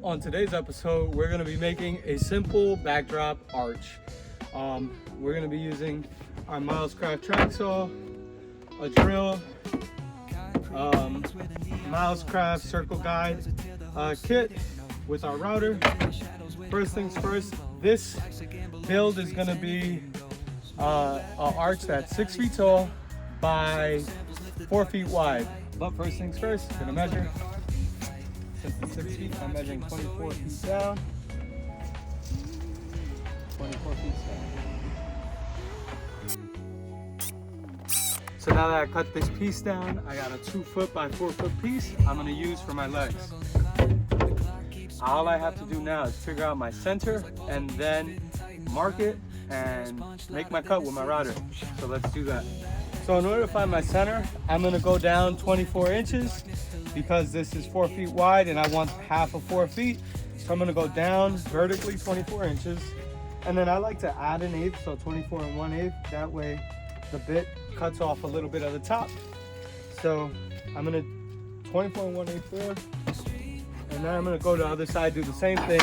On today's episode, we're going to be making a simple backdrop arch. We're going to be using our Milescraft track saw, a drill, Milescraft circle guide kit with our router. First things first, this build is going to be an arch that's 6 feet tall by 4 feet wide. But first things first, I'm going to measure. Since it's 6 feet, I'm measuring 24 feet down. 24 feet down. So now that I cut this piece down, I got a 2 foot by 4 foot piece I'm gonna use for my legs. All I have to do now is figure out my center and then mark it and make my cut with my router. So let's do that. So in order to find my center, I'm gonna go down 24 inches because this is 4 feet wide and I want half of 4 feet. So I'm gonna go down vertically 24 inches. And then I like to add an eighth, so 24 and 1/8. That way the bit cuts off a little bit of the top. So I'm gonna 24 and 1/8 there. And then I'm gonna go to the other side, do the same thing.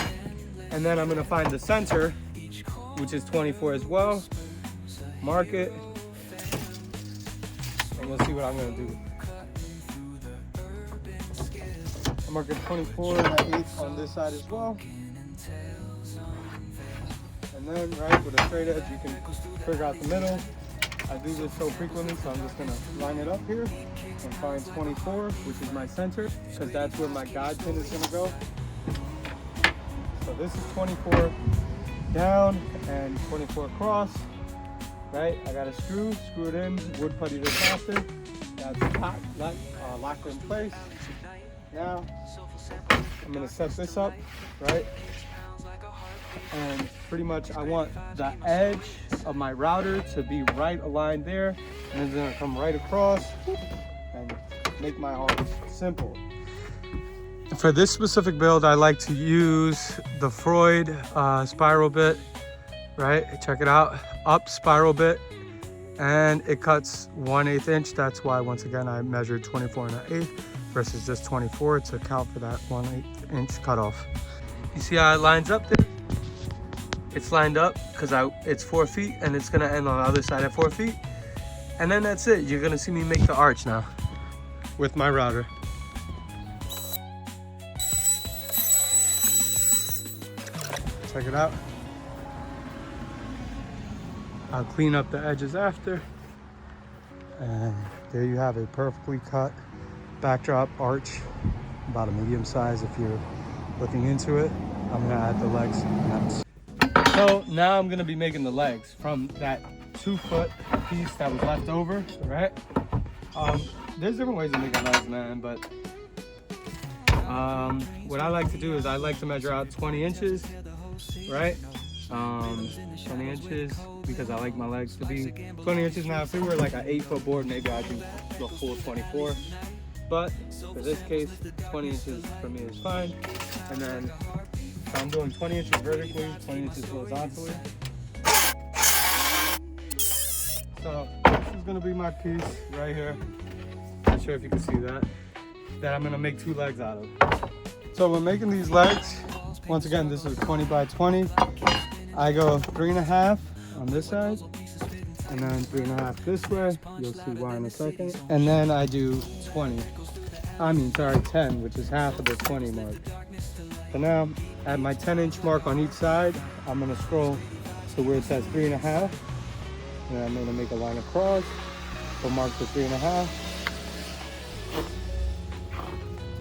And then I'm gonna find the center, which is 24 as well. Mark it. And we'll see what I'm gonna do. I'm marking 24 and 1/8 on this side as well. And then, right, with a straight edge, you can figure out the middle. I do this so frequently, so I'm just gonna line it up here and find 24, which is my center, because that's where my guide pin is gonna go. So this is 24 down and 24 across, right? I got a screw it in, wood putty this faster. That's locked in place. Now, I'm gonna set this up, right? And pretty much I want the edge of my router to be right aligned there. And it's gonna come right across and make my arch simple. For this specific build, I like to use the Freud spiral bit, right? Check it out, up spiral bit. And it cuts 1/8 inch. That's why, once again, I measured 24 and 1/8 versus just 24 to account for that 1/8 inch cutoff. You see how it lines up there? It's lined up because it's 4 feet and it's gonna end on the other side at 4 feet. And then that's it. You're gonna see me make the arch now with my router. Check it out. I'll clean up the edges after. And there you have a perfectly cut backdrop arch, about a medium size if you're looking into it. I'm gonna add the legs next. So now I'm gonna be making the legs from that 2 foot piece that was left over, right? There's different ways of making legs, man, but what I like to do is I like to measure out 20 inches, right? 20 inches because I like my legs to be 20 inches. Now if it were like an 8 foot board, maybe I'd do the full 24. But for this case, 20 inches for me is fine. And then I'm doing 20 inches vertically, 20 inches horizontally. So this is gonna be my piece right here. Not sure if you can see that I'm gonna make 2 legs out of. So when making these legs, once again, this is 20 by 20. I go 3.5 on this side, and then 3.5 this way. You'll see why in a second. And then I do 10, which is half of the 20 mark. So now, at my 10-inch mark on each side, I'm gonna scroll to where it says 3.5. And then I'm gonna make a line across. So mark the 3.5.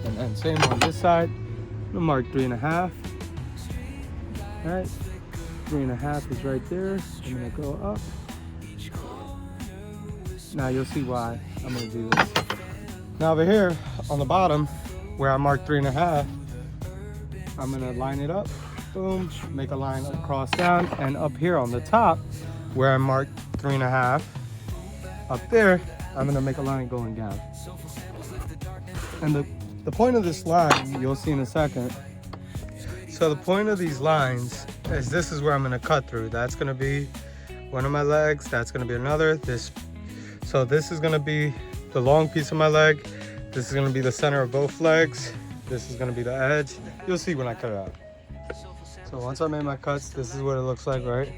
And then same on this side. I'm gonna mark 3.5. All right, 3.5 is right there. I'm gonna go up. Now you'll see why I'm gonna do this. Now over here on the bottom, where I marked 3.5, I'm gonna line it up, boom, make a line across down, and up here on the top, where I marked 3.5, up there, I'm gonna make a line going down. And the point of this line, you'll see in a second. So the point of these lines is this is where I'm gonna cut through. That's gonna be one of my legs, that's gonna be another. So this is gonna be the long piece of my leg. This is gonna be the center of both legs. This is gonna be the edge. You'll see when I cut it out. So once I made my cuts, this is what it looks like, right?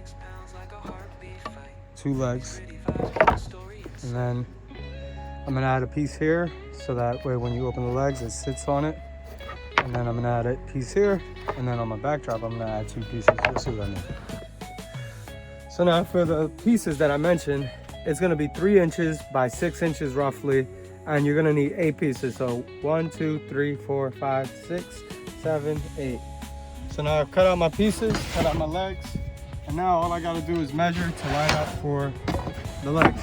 2 legs. And then I'm gonna add a piece here, so that way when you open the legs, it sits on it. And then I'm gonna add a piece here, and then on my backdrop, I'm gonna add 2 pieces. You'll see what I mean. So now for the pieces that I mentioned, it's gonna be 3 inches by 6 inches roughly, and you're gonna need 8 pieces. So 1, 2, 3, 4, 5, 6, 7, 8. So now I've cut out my pieces, cut out my legs, and now all I gotta do is measure to line up for the legs.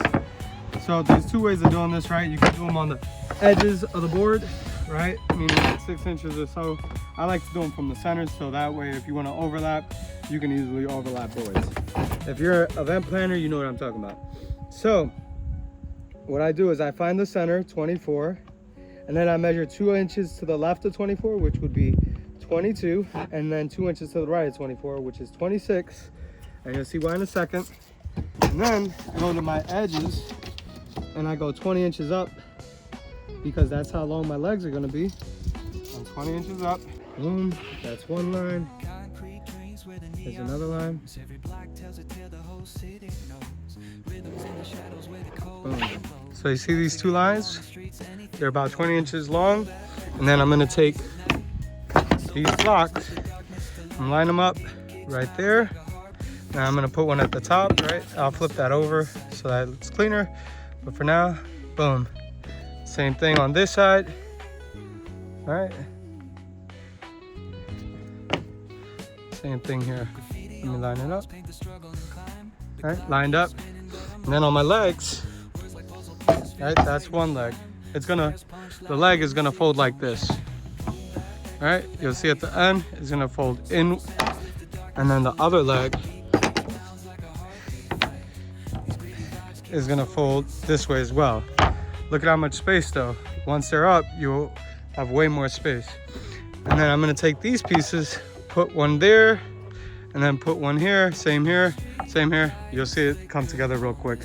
So there's 2 ways of doing this, right? You can do them on the edges of the board, right? Meaning like 6 inches or so. I like to do them from the center, so that way if you wanna overlap, you can easily overlap boards. If you're an event planner, you know what I'm talking about. So what I do is I find the center, 24, and then I measure 2 inches to the left of 24, which would be 22, and then 2 inches to the right of 24, which is 26, and you'll see why in a second. And then I go to my edges, and I go 20 inches up, because that's how long my legs are gonna be. I'm 20 inches up, boom, that's one line. There's another line. Boom. So you see these 2 lines? They're about 20 inches long. And then I'm gonna take these blocks and line them up right there. Now I'm gonna put one at the top, right? I'll flip that over so that it's cleaner. But for now, boom. Same thing on this side, all right? Same thing here. Let me line it up. All right, lined up. And then on my legs, right, that's one leg. The leg is gonna fold like this. All right, you'll see at the end, it's gonna fold in. And then the other leg is gonna fold this way as well. Look at how much space though. Once they're up, you'll have way more space. And then I'm gonna take these pieces, put one there, and then put one here, same here, same here. You'll see it come together real quick.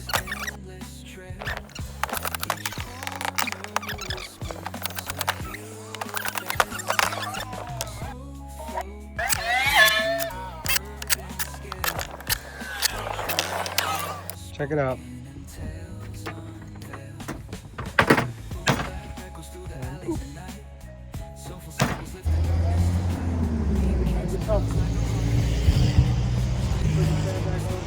Check it out.